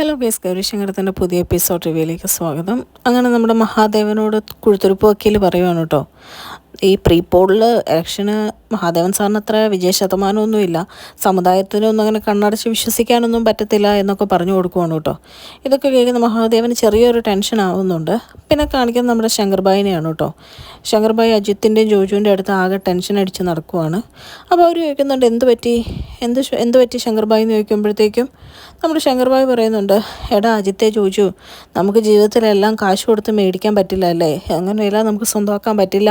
Hello guys, ഗൗരീശങ്കരത്തിൻ്റെ പുതിയ episode റിവ്യൂയിലേക്ക് സ്വാഗതം. അങ്ങനെ നമ്മുടെ മഹാദേവനോട് കുഴുത്തൊരുപ്പ് വക്കീൽ പറയുവാണ് കേട്ടോ, ഈ പ്രീ പോളിൽ ഇലക്ഷന് മഹാദേവൻ സാറിന് അത്ര വിജയ ശതമാനമൊന്നുമില്ല, സമുദായത്തിനൊന്നും അങ്ങനെ കണ്ണടച്ച് വിശ്വസിക്കാനൊന്നും പറ്റത്തില്ല എന്നൊക്കെ പറഞ്ഞു കൊടുക്കുവാണ് കേട്ടോ. ഇതൊക്കെ കേൾക്കുന്ന മഹാദേവന് ചെറിയൊരു ടെൻഷൻ ആവുന്നുണ്ട്. പിന്നെ കാണിക്കുന്നത് നമ്മുടെ ശങ്കർബായിനെയാണ് കേട്ടോ. ശങ്കർബായി അജിത്തിൻ്റെയും ജോജുവിൻ്റെ അടുത്ത് ആകെ ടെൻഷൻ അടിച്ച് നടക്കുവാണ്. അപ്പോൾ അവർ ചോദിക്കുന്നുണ്ട്, എന്ത് പറ്റി ശങ്കർബായി എന്ന് ചോദിക്കുമ്പോഴത്തേക്കും നമ്മുടെ ശങ്കർബായി പറയുന്നുണ്ട്, എടാ അജിത്തെ ജോജു, നമുക്ക് ജീവിതത്തിലെല്ലാം കാശ് കൊടുത്ത് മേടിക്കാൻ പറ്റില്ല അല്ലേ, അങ്ങനെയെല്ലാം നമുക്ക് സ്വന്തമാക്കാൻ പറ്റില്ല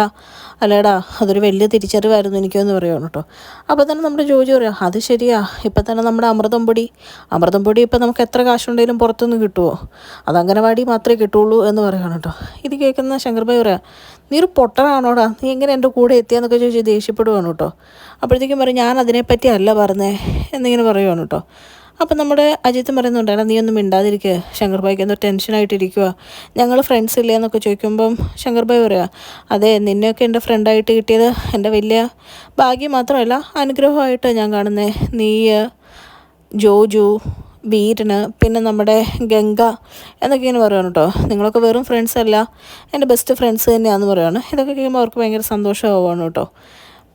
അല്ലേടാ, അതൊരു വലിയ തിരിച്ചറിവായിരുന്നു എനിക്കെന്ന് പറയുവാണ് കേട്ടോ. അപ്പോൾ തന്നെ നമ്മുടെ ജോജു പറയാം, അത് ശരിയാ, ഇപ്പം തന്നെ നമ്മുടെ അമൃതം പൊടി ഇപ്പം നമുക്ക് എത്ര കാശുണ്ടെങ്കിലും പുറത്തുനിന്ന് കിട്ടുമോ, അത് അംഗനവാടി മാത്രമേ കിട്ടുള്ളൂ എന്ന് പറയുകയാണ് കേട്ടോ. ഇത് കേൾക്കുന്ന ശങ്കർബായി പറയാം, നീ ഒരു പൊട്ടനാണോടാ, നീ എങ്ങനെ എൻ്റെ കൂടെ എത്തിയാന്നൊക്കെ ചോദിച്ച് ദേഷ്യപ്പെടുവാണ് കേട്ടോ. അപ്പോഴത്തേക്കും പറയും, ഞാൻ അതിനെപ്പറ്റി അല്ല പറഞ്ഞേ എന്നിങ്ങനെ പറയുവാണ് കേട്ടോ. അപ്പം നമ്മുടെ അജിത്തും പറയുന്നുണ്ട്, എടാ നീ ഒന്നും മിണ്ടാതിരിക്കുക, ശങ്കർബായിക്ക് എന്തോ ടെൻഷനായിട്ടിരിക്കുക, ഞങ്ങൾ ഫ്രണ്ട്സ് ഇല്ലേ എന്നൊക്കെ ചോദിക്കുമ്പം ശങ്കർബായി പറയുക, അതെ നിന്നെയൊക്കെ എൻ്റെ ഫ്രണ്ടായിട്ട് കിട്ടിയത് എൻ്റെ വലിയ ഭാഗ്യം മാത്രമല്ല അനുഗ്രഹമായിട്ട് ഞാൻ കാണുന്നത്. നീ, ജോജു, വീരന്, പിന്നെ നമ്മുടെ ഗംഗ എന്നൊക്കെ ഇങ്ങനെ പറയുകയാണ് കേട്ടോ. നിങ്ങളൊക്കെ വെറും ഫ്രണ്ട്സ് അല്ല, എൻ്റെ ബെസ്റ്റ് ഫ്രണ്ട്സ് തന്നെയാണെന്ന് പറയുകയാണ്. ഇതൊക്കെ കേൾക്കുമ്പോൾ അവർക്ക് ഭയങ്കര സന്തോഷമാവുകയാണ് കേട്ടോ.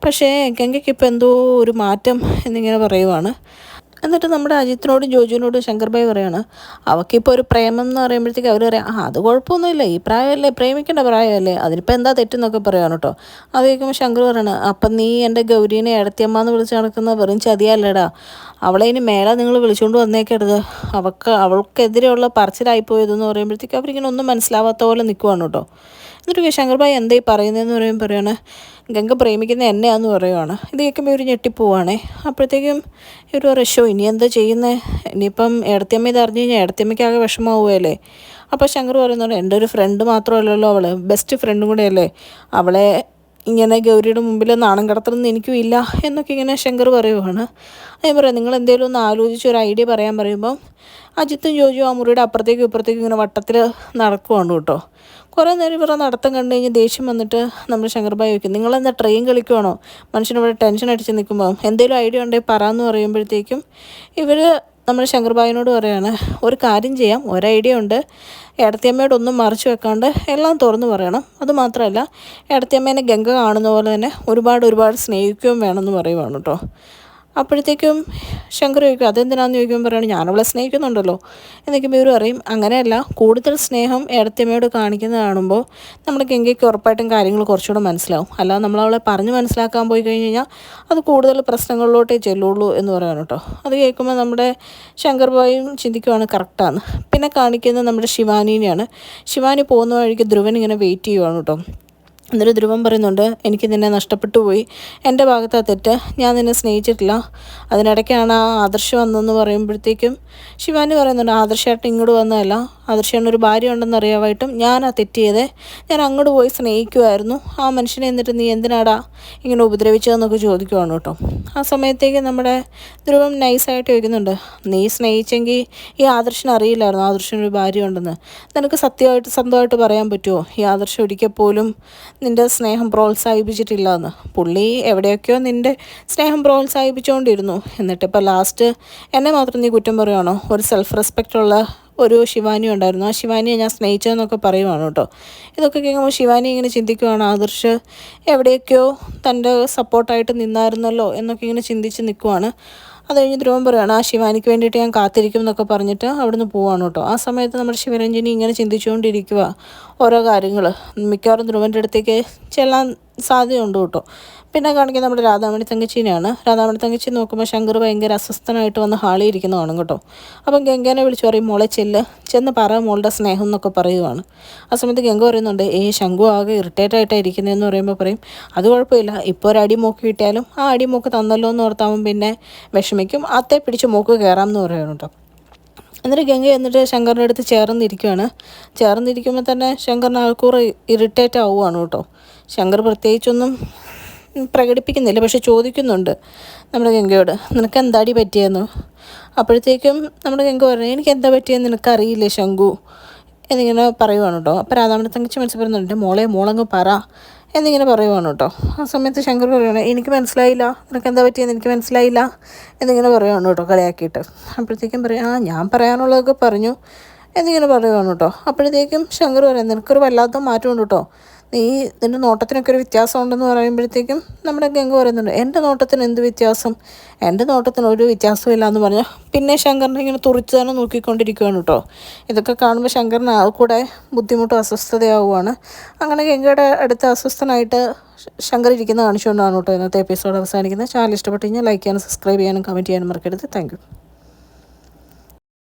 പക്ഷേ ഗംഗയ്ക്ക് ഇപ്പോൾ എന്തോ ഒരു മാറ്റം എന്നിങ്ങനെ പറയുവാണ്. എന്നിട്ട് നമ്മുടെ അജിത്തിനോടും ജോജുവിനോടും ശങ്കർബായി പറയാണ്, അവൾക്കിപ്പോൾ ഒരു പ്രേമം എന്ന് പറയുമ്പോഴത്തേക്ക് അവർ പറയാം, അത് കുഴപ്പമൊന്നുമില്ല, ഈ പ്രായമല്ലേ, പ്രേമിക്കേണ്ട പ്രായമല്ലേ, അതിനിപ്പോൾ എന്താ തെറ്റെന്നൊക്കെ പറയുകയാണ് കേട്ടോ. അത് കേൾക്കുമ്പോൾ ശങ്കർ പറയണ, അപ്പം നീ എൻ്റെ ഗൗരീനെ ഇടത്തിയമ്മ എന്ന് വിളിച്ച് നടക്കുന്ന വെറും ചതിയല്ലേടാ, അവളെ ഇനി മേലെ നിങ്ങൾ വിളിച്ചുകൊണ്ട് വന്നേക്കരുത്, അവൾക്കെതിരെയുള്ള പറച്ചിലായിപ്പോയതെന്ന് പറയുമ്പോഴത്തേക്ക് അവരിങ്ങനെ ഒന്നും മനസ്സിലാവാത്ത പോലെ നിൽക്കുവാണ് കേട്ടോ. എന്നിട്ട് ശങ്കർബായി എന്തായി പറയുന്നതെന്ന് പറയുമ്പോൾ പറയാണ്, ഗംഗ പ്രേമിക്കുന്ന എന്നെയാന്ന് പറയുവാണ്. ഇത് കേൾക്കുമ്പോൾ ഇവർ ഞെട്ടിപ്പോവാണേ. അപ്പോഴത്തേക്കും ഇവർ റഷോ ഇനി എന്താ ചെയ്യുന്നത്, ഇനിയിപ്പം ഏടത്തിയമ്മ ഇത് അറിഞ്ഞു കഴിഞ്ഞാൽ ഏടത്തിയമ്മയ്ക്കാകെ വിഷമമാവുകയല്ലേ. അപ്പോൾ ശങ്കർ പറയുന്നുണ്ട്, എൻ്റെ ഒരു ഫ്രണ്ട് മാത്രമല്ലല്ലോ അവൾ, ബെസ്റ്റ് ഫ്രണ്ടും കൂടെ അല്ലേ, അവളെ ഇങ്ങനെ ഗൗരിയുടെ മുമ്പിൽ നാണം കടത്തണമെന്ന് എനിക്കും ഇല്ല എന്നൊക്കെ ഇങ്ങനെ ശങ്കർ പറയുവാണ്. ഞാൻ പറയാം, നിങ്ങൾ എന്തെങ്കിലും ഒന്ന് ആലോചിച്ച് ഒരു ഐഡിയ പറയാൻ പറയുമ്പം അജിത്തും ജോജുവും ആ മുറിയുടെ അപ്പുറത്തേക്കും ഇപ്പുറത്തേക്കും ഇങ്ങനെ വട്ടത്തിൽ നടക്കുവാണ് കേട്ടോ. കുറേ നേരം ഇവരുടെ നടത്തം കണ്ടു കഴിഞ്ഞ് ദേഷ്യം വന്നിട്ട് നമ്മൾ ശങ്കർബായി ചോദിക്കും, നിങ്ങളെന്താ ട്രെയിൻ കളിക്കുവാണോ, മനുഷ്യനിവിടെ ടെൻഷൻ അടിച്ച് നിൽക്കുമ്പോൾ എന്തെങ്കിലും ഐഡിയ ഉണ്ടെങ്കിൽ പറയാമെന്ന് പറയുമ്പോഴത്തേക്കും ഇവർ നമ്മൾ ശങ്കർബായിനോട് പറയാണ്, ഒരു കാര്യം ചെയ്യാം, ഒരു ഐഡിയ ഉണ്ട്, ഏടത്തിയമ്മയോടൊന്നും മറച്ചു വെക്കാണ്ട് എല്ലാം തുറന്നു പറയണം, അതുമാത്രമല്ല ഏടത്തിയമ്മേനെ ഗംഗ കാണുന്ന പോലെ തന്നെ ഒരുപാട് സ്നേഹിക്കുകയും വേണമെന്ന് പറയുവാണ് കേട്ടോ. അപ്പോഴത്തേക്കും ശങ്കർ ചോദിക്കും, അതെന്തിനാണെന്ന് ചോദിക്കുമ്പോൾ പറയുകയാണ്, ഞാനവളെ സ്നേഹിക്കുന്നുണ്ടല്ലോ എന്നൊക്കെ ഇവർ പറയും. അങ്ങനെയല്ല, കൂടുതൽ സ്നേഹം ഏടത്തിയമ്മയോട് കാണിക്കുന്നത് കാണുമ്പോൾ നമ്മുടെ ഗംഗയ്ക്ക് ഉറപ്പായിട്ടും കാര്യങ്ങൾ കുറച്ചുകൂടെ മനസ്സിലാവും, അല്ലാതെ നമ്മളവളെ പറഞ്ഞ് മനസ്സിലാക്കാൻ പോയി കഴിഞ്ഞ് കഴിഞ്ഞാൽ അത് കൂടുതൽ പ്രശ്നങ്ങളിലോട്ടേ ചെല്ലുള്ളൂ എന്ന് പറയാൻ കേട്ടോ. അത് കേൾക്കുമ്പോൾ നമ്മുടെ ശങ്കർബായും ചിന്തിക്കുവാണ്, കറക്റ്റാണ്. പിന്നെ കാണിക്കുന്നത് നമ്മുടെ ശിവാനിനെയാണ്. ശിവാനി പോകുന്ന വഴിക്ക് ധ്രുവൻ ഇങ്ങനെ വെയിറ്റ് ചെയ്യുവാണ് കേട്ടോ. എന്നിട്ട് ധ്രുവൻ പറയുന്നുണ്ട്, എനിക്ക് നിന്നെ നഷ്ടപ്പെട്ടു പോയി, എൻ്റെ ഭാഗത്താ തെറ്റ്, ഞാൻ നിന്നെ സ്നേഹിച്ചിട്ടില്ല, അതിനിടയ്ക്കാണ് ആ ആദർശ് വന്നതെന്ന് പറയുമ്പോഴത്തേക്കും ശിവാനി പറയുന്നുണ്ട്, ആദർശമായിട്ട് ഇങ്ങോട്ട് വന്നതല്ല, ആദർശേണ്ണ ഒരു ഭാര്യ ഉണ്ടെന്ന് അറിയാമായിട്ടും ഞാനാ തെറ്റ് ചെയ്തേ, ഞാൻ അങ്ങോട്ട് പോയി സ്നേഹിക്കുമായിരുന്നു, ആ മനുഷ്യനെ എന്നിട്ട് നീ എന്തിനാടാ ഇങ്ങനെ ഉപദ്രവിച്ചതെന്നൊക്കെ ചോദിക്കുവാണ് കേട്ടോ. ആ സമയത്തേക്ക് നമ്മുടെ ധ്രുവം നൈസായിട്ട് ചോദിക്കുന്നുണ്ട്, നീ സ്നേഹിച്ചെങ്കിൽ ഈ ആദർശിനെ അറിയില്ലായിരുന്നു ആദർശനൊരു ഭാര്യ ഉണ്ടെന്ന്, നിനക്ക് സ്വന്തമായിട്ട് പറയാൻ പറ്റുമോ, ഈ ആദർശം ഒരിക്കൽ പോലും നിൻ്റെ സ്നേഹം പ്രോത്സാഹിപ്പിച്ചിട്ടില്ല എന്ന്, പുള്ളി എവിടെയൊക്കെയോ നിൻ്റെ സ്നേഹം പ്രോത്സാഹിപ്പിച്ചുകൊണ്ടിരുന്നു, എന്നിട്ടിപ്പോൾ ലാസ്റ്റ് എന്നെ മാത്രം നീ കുറ്റം പറയുവാണോ, ഒരു സെൽഫ് റെസ്പെക്റ്റുള്ള ഒരു ശിവാനി ഉണ്ടായിരുന്നു, ആ ശിവാനിയെ ഞാൻ സ്നേഹിച്ചതെന്നൊക്കെ പറയുവാണ് കേട്ടോ. ഇതൊക്കെ കേൾക്കുമ്പോൾ ശിവാനി ഇങ്ങനെ ചിന്തിക്കുവാണ്, ആദർശ് എവിടെയൊക്കെയോ തൻ്റെ സപ്പോർട്ടായിട്ട് നിന്നായിരുന്നല്ലോ എന്നൊക്കെ ഇങ്ങനെ ചിന്തിച്ച് നിൽക്കുവാണ്. അത് കഴിഞ്ഞ് ധ്രുവൻ പറയുകയാണ്, ആ ശിവാനിക്ക് വേണ്ടിയിട്ട് ഞാൻ കാത്തിരിക്കും എന്നൊക്കെ പറഞ്ഞിട്ട് അവിടുന്ന് പോവാണ് കേട്ടോ. ആ സമയത്ത് നമ്മുടെ ശിവരഞ്ജിനി ഇങ്ങനെ ചിന്തിച്ചുകൊണ്ടിരിക്കുക ഓരോ കാര്യങ്ങൾ, മിക്കവാറും ധ്രുവൻ്റെ അടുത്തേക്ക് ചെല്ലാൻ സാധ്യതയുണ്ട് കേട്ടോ. പിന്നെ കാണിക്കുന്നത് നമ്മുടെ രാധാമണി തങ്കച്ചീനെയാണ്. രാധാമണി തങ്കച്ചി നോക്കുമ്പോൾ ശങ്കർ ഭയങ്കര അസ്വസ്ഥനായിട്ട് വന്ന് ഹാളിൽ ഇരിക്കുന്ന കാണും കേട്ടോ. അപ്പം ഗംഗേനെ വിളിച്ച് പറയും, മോളെ ചെന്ന് പറ മോളുടെ സ്നേഹം എന്നൊക്കെ പറയുവാണ്. ആ സമയത്ത് ഗംഗ പറയുന്നുണ്ട്, ശംഖു ആകെ ഇറിറ്റേറ്റായിട്ടാണ് ഇരിക്കുന്നതെന്ന് പറയുമ്പോൾ പറയും, അത് കുഴപ്പമില്ല, ഇപ്പോൾ ഒരു അടിമൂക്ക് കിട്ടിയാലും ആ അടിമൂക്ക് തന്നല്ലോ എന്ന് ഓർത്താവും പിന്നെ വിഷമിക്കും, അത്തെ പിടിച്ച് മൂക്ക് കയറാം എന്ന് പറയുന്നു കേട്ടോ. എന്നിട്ട് ഗംഗ എന്നിട്ട് ശങ്കറിൻ്റെ അടുത്ത് ചേർന്നിരിക്കുമ്പോൾ തന്നെ ശങ്കറിന് ആൾക്കൂറ് ഇറിറ്റേറ്റ് ആവുകയാണ് കേട്ടോ. ശങ്കർ പ്രത്യേകിച്ചൊന്നും പ്രകടിപ്പിക്കുന്നില്ല, പക്ഷെ ചോദിക്കുന്നുണ്ട് നമ്മുടെ ഗംഗയോട്, നിനക്ക് എന്താടി പറ്റിയെന്ന്. അപ്പോഴത്തേക്കും നമ്മുടെ ഗംഗ പറഞ്ഞു, എനിക്ക് എന്താ പറ്റിയെന്ന് നിനക്കറിയില്ലേ ശംഖു എന്നിങ്ങനെ പറയുവാണ് കേട്ടോ. അപ്പോൾ രാധാമണി തങ്കച്ചി മനസ്സിൽ പറയുന്നുണ്ട്, മോളങ്ങ് പറ എന്നിങ്ങനെ പറയുവാണ് കേട്ടോ. ആ സമയത്ത് ശങ്കർ പറയുകയാണ്, എനിക്ക് മനസ്സിലായില്ല, നിനക്ക് എന്താ പറ്റിയെന്ന് എനിക്ക് മനസ്സിലായില്ല എന്നിങ്ങനെ പറയുവാണ് കേട്ടോ കളിയാക്കിയിട്ട്. അപ്പോഴത്തേക്കും പറയും, ഞാൻ പറയാനുള്ളതൊക്കെ പറഞ്ഞു എന്നിങ്ങനെ പറയുവാണ് കേട്ടോ. അപ്പോഴത്തേക്കും ശങ്കർ പറയാം, നിനക്കൊരു വല്ലാത്ത മാറ്റമുണ്ട് കേട്ടോ, നിൻ്റെ നോട്ടത്തിനൊക്കെ ഒരു വ്യത്യാസം ഉണ്ടെന്ന് പറയുമ്പോഴത്തേക്കും നമ്മുടെ ഗംഗ പറയുന്നുണ്ട്, എൻ്റെ നോട്ടത്തിന് എന്ത് വ്യത്യാസം, എൻ്റെ നോട്ടത്തിന് ഒരു വ്യത്യാസവും ഇല്ല എന്ന് പറഞ്ഞാൽ പിന്നെ ശങ്കറിനെ ഇങ്ങനെ തുറിച്ച് തന്നെ നോക്കിക്കൊണ്ടിരിക്കുകയാണ് കേട്ടോ. ഇതൊക്കെ കാണുമ്പോൾ ശങ്കറിന് കൂടെ ബുദ്ധിമുട്ടും അസ്വസ്ഥതയാവുകയാണ്. അങ്ങനെ ഗംഗയുടെ അടുത്ത് അസ്വസ്ഥനായിട്ട് ശങ്കർ ഇരിക്കുന്ന കാണിച്ചുകൊണ്ടാണ് കേട്ടോ ഇന്നത്തെ എപ്പിസോഡ് അവസാനിക്കുന്നത്. ചാനൽ ഇഷ്ടപ്പെട്ട് കഴിഞ്ഞാൽ ലൈക്ക് ചെയ്യാനും സബ്സ്ക്രൈബ് ചെയ്യാനും കമൻറ്റ് ചെയ്യാനും മറക്കരുത്. Thank you.